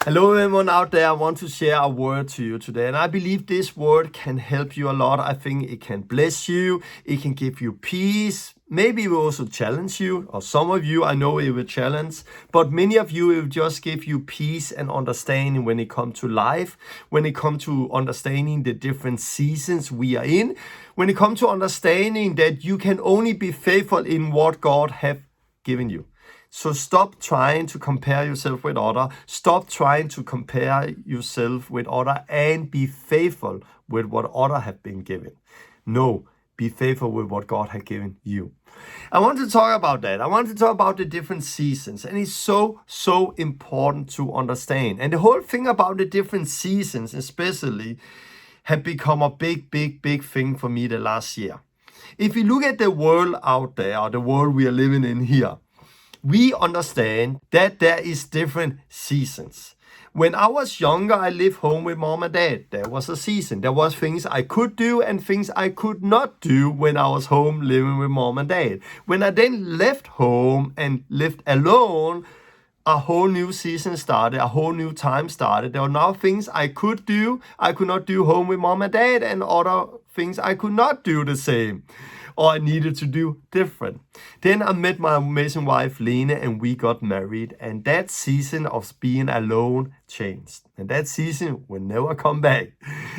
Hello, everyone out there. I want to share a word to you today, and I believe this word can help you a lot. I think it can bless you, it can give you peace. Maybe it will also challenge you, or some of you I know it will challenge, but many of you it will just give you peace and understanding when it comes to life, when it comes to understanding the different seasons we are in, when it comes to understanding that you can only be faithful in what God have given you. So stop trying to compare yourself with other. Stop trying to compare yourself with other and be faithful with what other have been given. No, be faithful with what God has given you. I want to talk about that. I want to talk about the different seasons, and it's so important to understand. And the whole thing about the different seasons, especially, have become a big thing for me the last year. If you look at the world out there, or the world we are living in here, we understand that there is different seasons. When I was younger, I lived home with mom and dad. There was a season. There was things I could do and things I could not do when I was home living with mom and dad. When I then left home and lived alone, a whole new season started, a whole new time started. There were now things I could do, I could not do home with mom and dad, and other things I could not do the same, or I needed to do different. Then I met my amazing wife, Lena, and we got married, and that season of being alone changed. And that season will never come back.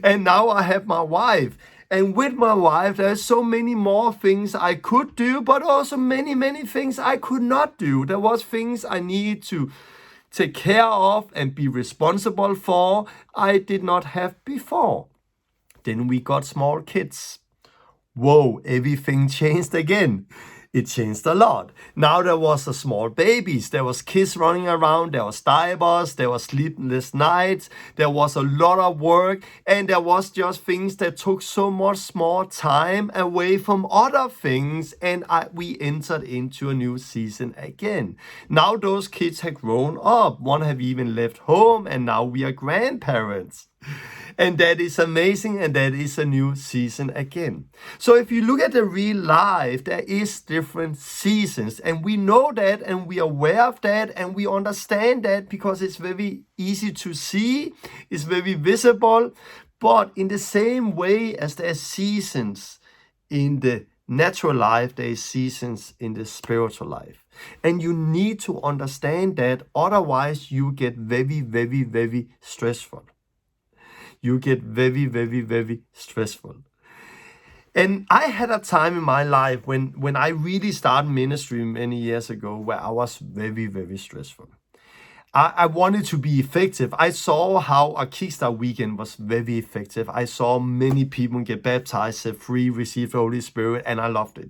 And now I have my wife. And with my wife, there's so many more things I could do, but also many things I could not do. There was things I need to take care of and be responsible for I did not have before. Then we got small kids. Whoa, everything changed again. It changed a lot. Now there was a small babies, there was kids running around, there was diapers, there was sleepless nights, there was a lot of work, and there was just things that took so much more time away from other things, and we entered into a new season again. Now those kids have grown up, one have even left home, and now we are grandparents. And that is amazing, and that is a new season again. So if you look at the real life, there is different seasons, and we know that, and we are aware of that, and we understand that because it's very easy to see, it's very visible. But in the same way as there are seasons in the natural life, there are seasons in the spiritual life. And you need to understand that, otherwise you get very stressful. You get very stressful. And I had a time in my life when I really started ministry many years ago where I was very stressful. I wanted to be effective. I saw how a Kickstart weekend was very effective. I saw many people get baptized, set free, receive the Holy Spirit, and I loved it.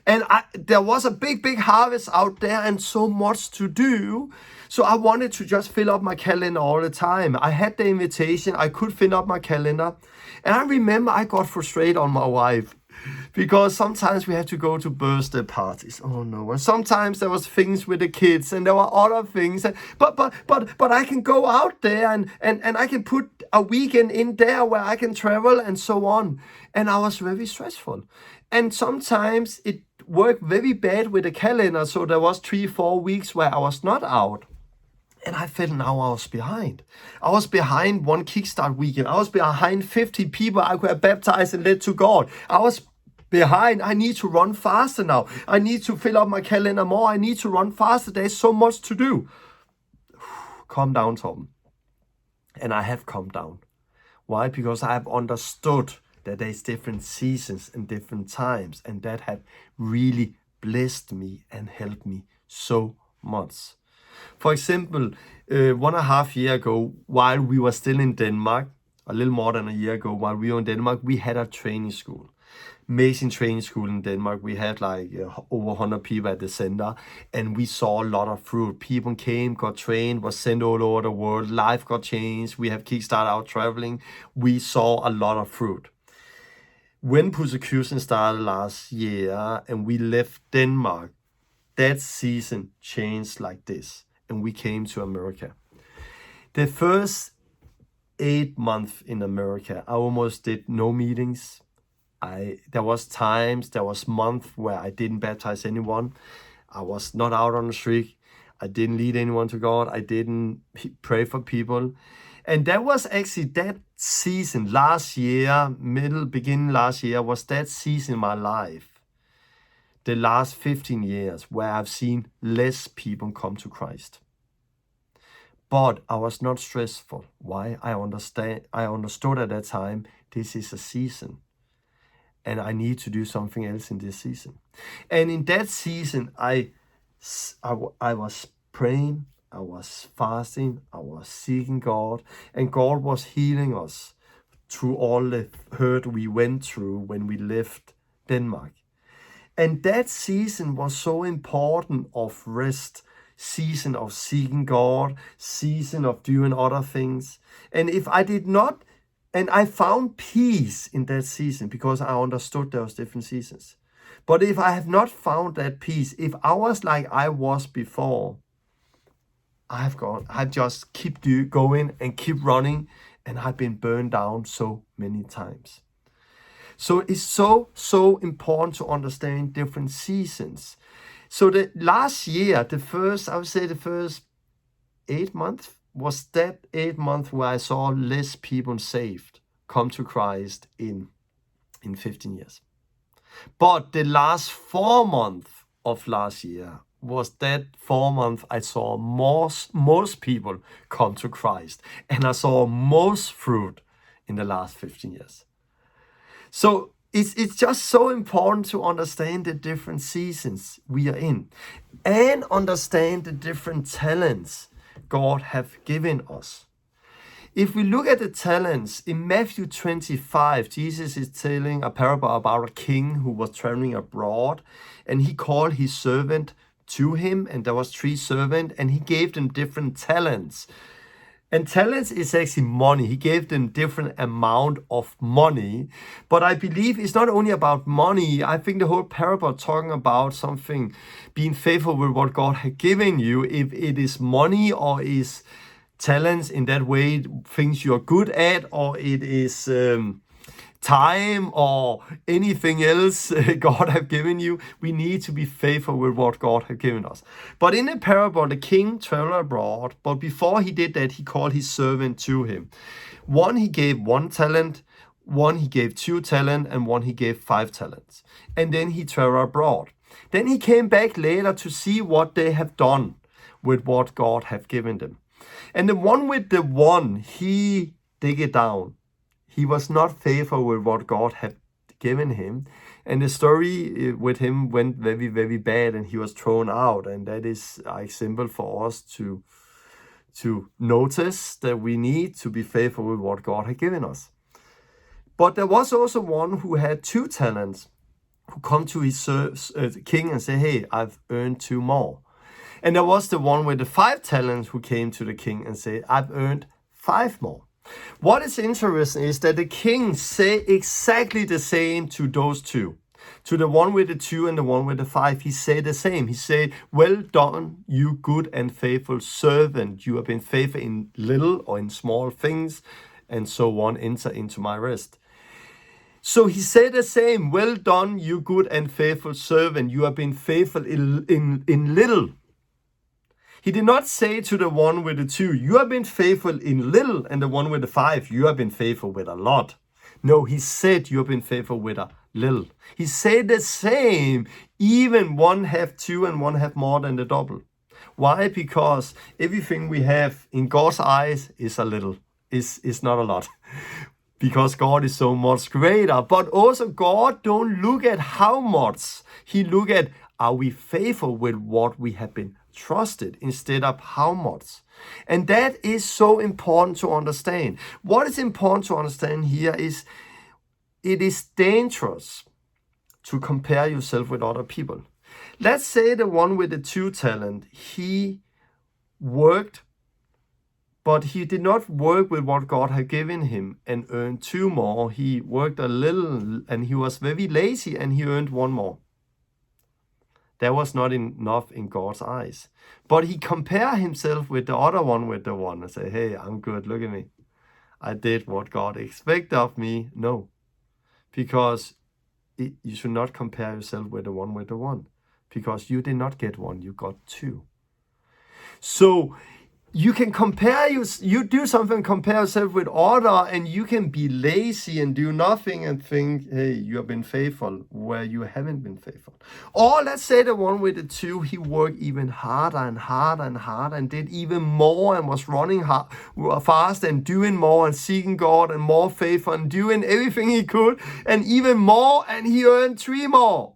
And there was a big harvest out there and so much to do. So I wanted to just fill up my calendar all the time. I had the invitation. I could fill up my calendar. And I remember I got frustrated on my wife because sometimes we had to go to birthday parties. Oh no. And sometimes there was things with the kids and there were other things. But I can go out there and I can put a weekend in there where I can travel and so on. And I was very stressful. And sometimes it worked very bad with the calendar. So there was 3-4 weeks where I was not out. And I felt now I was behind. I was behind one Kickstart weekend. I was behind 50 people I could have baptized and led to God. I was behind. I need to run faster now. I need to fill up my calendar more. I need to run faster. There's so much to do. Calm down, Tom. And I have calmed down. Why? Because I have understood that there's different seasons and different times. And that had really blessed me and helped me so much. For example, 1.5 years ago, while we were still in Denmark, a little more than a year ago, while we were in Denmark, we had a training school. Amazing training school in Denmark. We had like over 100 people at the center, and we saw a lot of fruit. People came, got trained, was sent all over the world. Life got changed. We have Kickstart out traveling. We saw a lot of fruit. When persecution started last year and we left Denmark, that season changed like this, and we came to America. The first 8 months in America, I almost did no meetings. There was months where I didn't baptize anyone. I was not out on the street. I didn't lead anyone to God. I didn't pray for people. And that was actually that season last year, beginning last year, was that season in my life, the last 15 years, where I've seen less people come to Christ. But I was not stressful. Why? I understood at that time, this is a season. And I need to do something else in this season. And in that season, I was praying, I was fasting, I was seeking God, and God was healing us through all the hurt we went through when we left Denmark. And that season was so important of rest, season of seeking God, season of doing other things. And if I did not, and I found peace in that season because I understood there was different seasons. But if I have not found that peace, if I was like I was before, I just keep going and keep running, and I've been burned down so many times. So it's so important to understand different seasons. So the last year, I would say the first 8 months, was that 8 months where I saw less people saved come to Christ in 15 years. But the last 4 months of last year was that 4 months I saw most people come to Christ. And I saw most fruit in the last 15 years. So it's just so important to understand the different seasons we are in and understand the different talents God have given us. If we look at the talents, in Matthew 25, Jesus is telling a parable about a king who was traveling abroad, and he called his servant to him, and there was 3 servants, and he gave them different talents. And talents is actually money. He gave them different amount of money. But I believe it's not only about money. I think the whole parable talking about something, being faithful with what God had given you, if it is money or is talents in that way, things you're good at, or it is time or anything else God have given you, we need to be faithful with what God have given us. But in the parable, the king traveled abroad, but before he did that, he called his servant to him. One he gave 1 talent, one he gave 2 talents, and one he gave 5 talents. And then he traveled abroad. Then he came back later to see what they have done with what God have given them. And the one with the 1, he dig it down. He was not faithful with what God had given him. And the story with him went very, very bad, and he was thrown out. And that is a symbol for us to notice that we need to be faithful with what God had given us. But there was also one who had 2 talents, who come to his king and say, hey, I've earned 2 more. And there was the one with the 5 talents who came to the king and said, I've earned 5 more. What is interesting is that the king say exactly the same to those 2. To the one with the 2 and the one with the 5, he said the same. He said, well done, you good and faithful servant. You have been faithful in little or in small things, and so on. Enter into my rest. So he said the same. Well done, you good and faithful servant. You have been faithful in little. He did not say to the one with the 2, you have been faithful in little, and the one with the 5, you have been faithful with a lot. No, he said you have been faithful with a little. He said the same, even one have 2 and one have more than the double. Why? Because everything we have in God's eyes is a little, is not a lot. Because God is so much greater. But also God don't look at how much. He look at, are we faithful with what we have been trusted instead of how much? And that is so important to understand. What is important to understand here is it is dangerous to compare yourself with other people. Let's say the one with the 2 talent, he worked, but he did not work with what God had given him and earned 2 more. He worked a little and he was very lazy and he earned 1 more. That was not enough in God's eyes. But he compared himself with the other one with the 1 and say, hey, I'm good, look at me. I did what God expected of me. No, because you should not compare yourself with the one with the 1. Because you did not get 1, you got 2. So you can compare, you do something, compare yourself with other, and you can be lazy and do nothing and think, hey, you have been faithful where you haven't been faithful. Or let's say the one with the 2, he worked even harder and harder and harder and did even more and was running hard, fast and doing more and seeking God and more faithful and doing everything he could and even more, and he earned 3 more.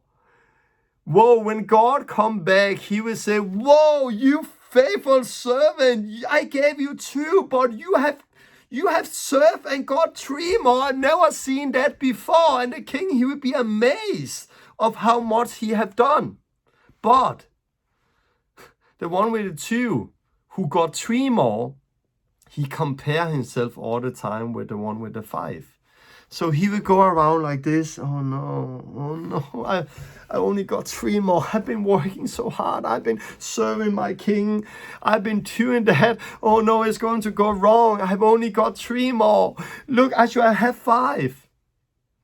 Whoa, when God come back, he will say, whoa, you faithful servant, I gave you 2, but you have served and got 3 more. I've never seen that before. And the king, he would be amazed of how much he have done. But the one with the 2 who got 3 more, he compare himself all the time with the one with the 5. So he would go around like this. Oh no, I only got 3 more. I've been working so hard. I've been serving my king. I've been doing that. Oh no, it's going to go wrong. I've only got 3 more. Look, I should have 5.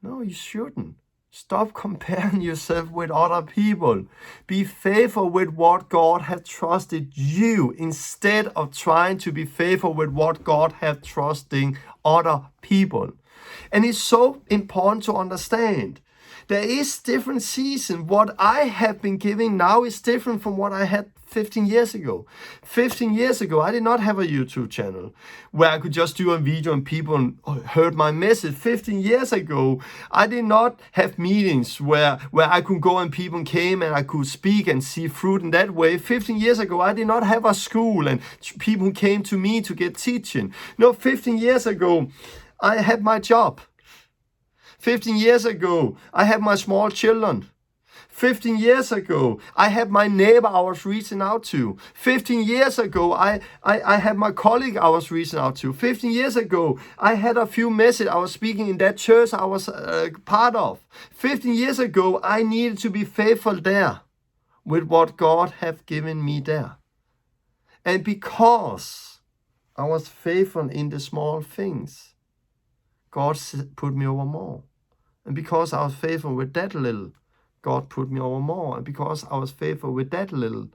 No, you shouldn't. Stop comparing yourself with other people. Be faithful with what God has trusted you instead of trying to be faithful with what God has trusting other people. And it's so important to understand. There is different season. What I have been giving now is different from what I had 15 years ago. 15 years ago, I did not have a YouTube channel where I could just do a video and people heard my message. 15 years ago, I did not have meetings where I could go and people came and I could speak and see fruit in that way. 15 years ago, I did not have a school and people came to me to get teaching. No, 15 years ago, I had my job. 15 years ago, I had my small children. 15 years ago, I had my neighbor I was reaching out to. 15 years ago, I had my colleague I was reaching out to. 15 years ago, I had a few messages I was speaking in that church I was part of. 15 years ago, I needed to be faithful there with what God have given me there. And because I was faithful in the small things, God put me over more. And because I was faithful with that little, God put me over more. And because I was faithful with that little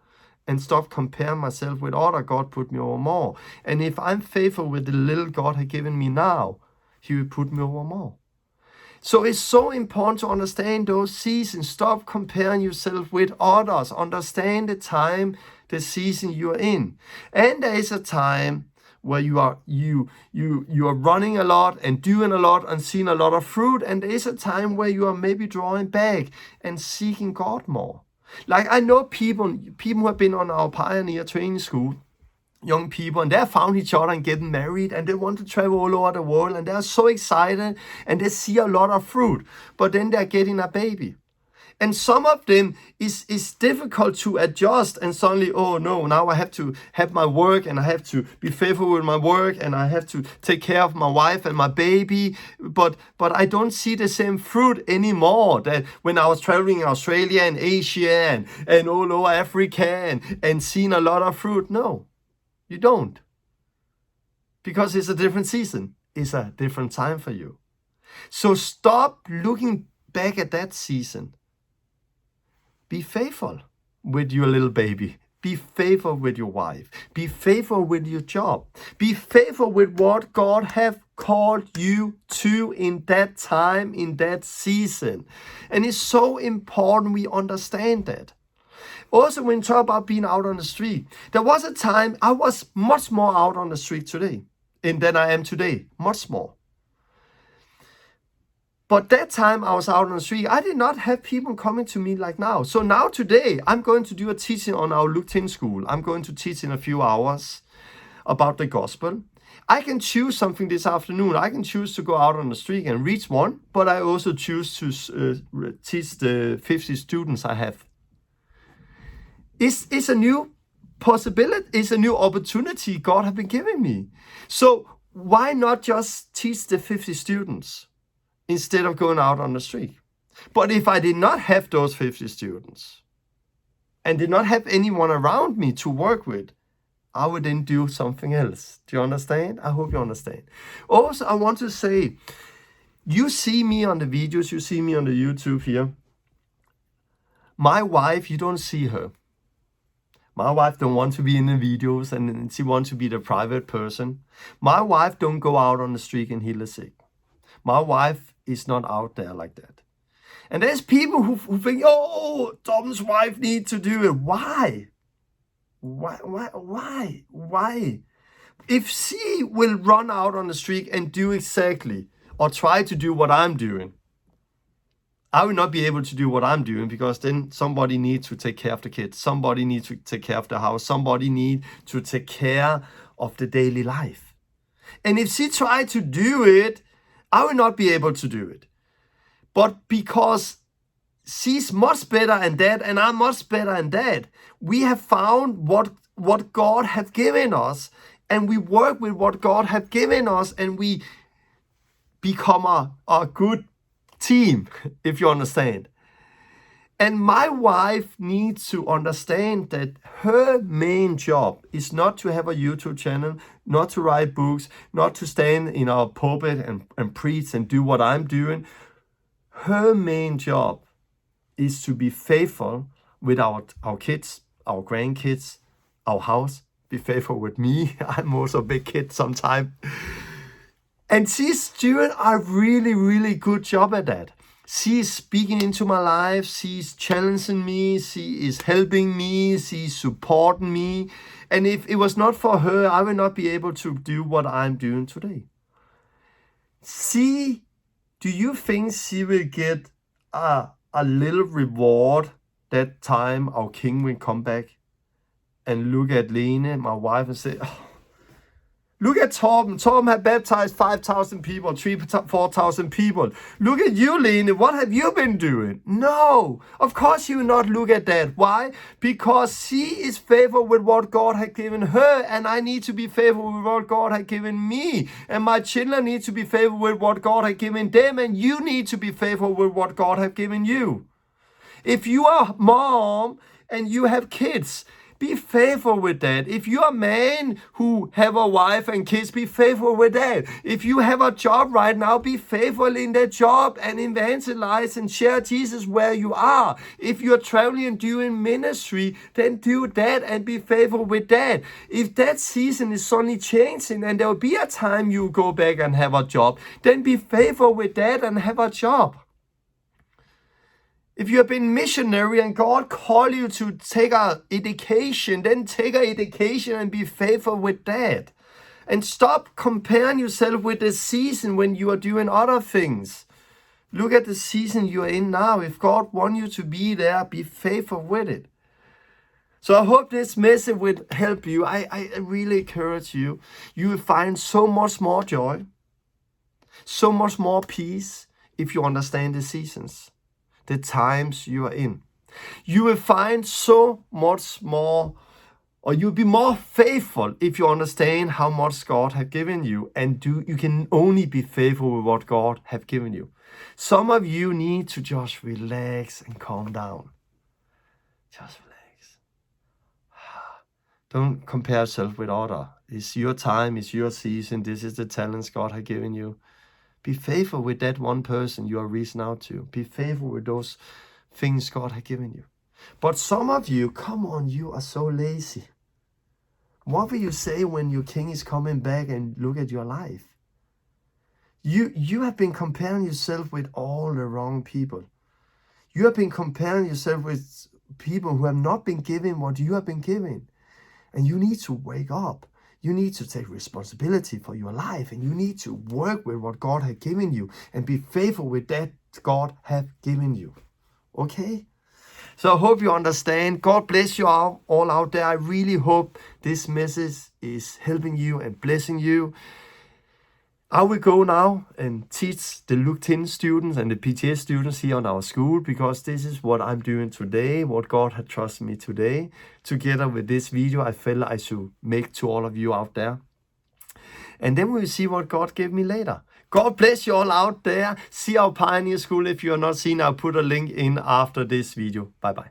and stopped comparing myself with other, God put me over more. And if I'm faithful with the little God has given me now, he will put me over more. So it's so important to understand those seasons. Stop comparing yourself with others. Understand the time, the season you are in. And there is a time where you are running a lot and doing a lot and seeing a lot of fruit, and there is a time where you are maybe drawing back and seeking God more. Like I know people who have been on our Pioneer training school, young people, and they have found each other and getting married, and they want to travel all over the world, and they are so excited, and they see a lot of fruit, but then they're getting a baby. And some of them is difficult to adjust, and suddenly, oh no, now I have to have my work and I have to be faithful with my work and I have to take care of my wife and my baby. But I don't see the same fruit anymore that when I was traveling in Australia and Asia and all over Africa and seeing a lot of fruit. No, you don't. Because it's a different season. It's a different time for you. So stop looking back at that season. Be faithful with your little baby. Be faithful with your wife. Be faithful with your job. Be faithful with what God have called you to in that time, in that season. And it's so important we understand that. Also, when you talk about being out on the street, there was a time I was much more out on the street today than I am today. Much more. But that time I was out on the street, I did not have people coming to me like now. So now today, I'm going to do a teaching on our Luke 10 school. I'm going to teach in a few hours about the gospel. I can choose something this afternoon. I can choose to go out on the street and reach one, but I also choose to teach the 50 students I have. It's a new possibility. It's a new opportunity God has been giving me. So why not just teach the 50 students instead of going out on the street? But if I did not have those 50 students and did not have anyone around me to work with, I would then do something else. Do you understand? I hope you understand. Also, I want to say, you see me on the videos, you see me on the YouTube here. My wife, you don't see her. My wife don't want to be in the videos and she wants to be the private person. My wife don't go out on the street and heal the sick. My wife is not out there like that. And there's people who think, oh, Tom's wife needs to do it. Why? Why? If she will run out on the street and do exactly or try to do what I'm doing, I will not be able to do what I'm doing, because then somebody needs to take care of the kids. Somebody needs to take care of the house. Somebody needs to take care of the daily life. And if she tried to do it, I will not be able to do it. But because she's much better than that and I'm much better than that, we have found what God has given us, and we work with what God has given us, and we become a good team, if you understand. And my wife needs to understand that her main job is not to have a YouTube channel, not to write books, not to stand in our pulpit and preach and do what I'm doing. Her main job is to be faithful with our kids, our grandkids, our house. Be faithful with me. I'm also a big kid sometimes. And she's doing a really, really good job at that. She's speaking into my life. She's challenging me. She is helping me. She's supporting me. And if it was not for her, I would not be able to do what I'm doing today. Do you think she will get a little reward that time our King will come back and look at Lene, my wife, and say, oh, look at Torben. Torben had baptized 5,000 people, 4,000 people. Look at you, Lene. What have you been doing? No, of course you will not look at that. Why? Because she is faithful with what God had given her, and I need to be faithful with what God had given me. And my children need to be faithful with what God had given them, and you need to be faithful with what God had given you. If you are a mom and you have kids, be faithful with that. If you're a man who have a wife and kids, be faithful with that. If you have a job right now, be faithful in that job and evangelize and share Jesus where you are. If you're traveling and doing ministry, then do that and be faithful with that. If that season is suddenly changing and there will be a time you go back and have a job, then be faithful with that and have a job. If you have been missionary and God called you to take a education, then take a education and be faithful with that. And stop comparing yourself with the season when you are doing other things. Look at the season you are in now. If God wants you to be there, be faithful with it. So I hope this message will help you. I really encourage you. You will find so much more joy, so much more peace if you understand the seasons, the times you are in. You will find so much more, or you'll be more faithful if you understand how much God has given you, and you can only be faithful with what God has given you. Some of you need to just relax and calm down. Just relax. Don't compare yourself with others. It's your time, it's your season. This is the talents God has given you. Be faithful with that one person you are reaching out to. Be faithful with those things God has given you. But some of you, come on, you are so lazy. What will you say when your King is coming back and look at your life? You have been comparing yourself with all the wrong people. You have been comparing yourself with people who have not been given what you have been given. And you need to wake up. You need to take responsibility for your life, and you need to work with what God has given you and be faithful with that God has given you. Okay? So I hope you understand. God bless you all out there. I really hope this message is helping you and blessing you. I will go now and teach the Luke 10 students and the PTS students here on our school, because this is what I'm doing today, what God had trusted me today. Together with this video, I felt I should make to all of you out there. And then we'll see what God gave me later. God bless you all out there. See our Pioneer School. If you are not seen, I'll put a link in after this video. Bye-bye.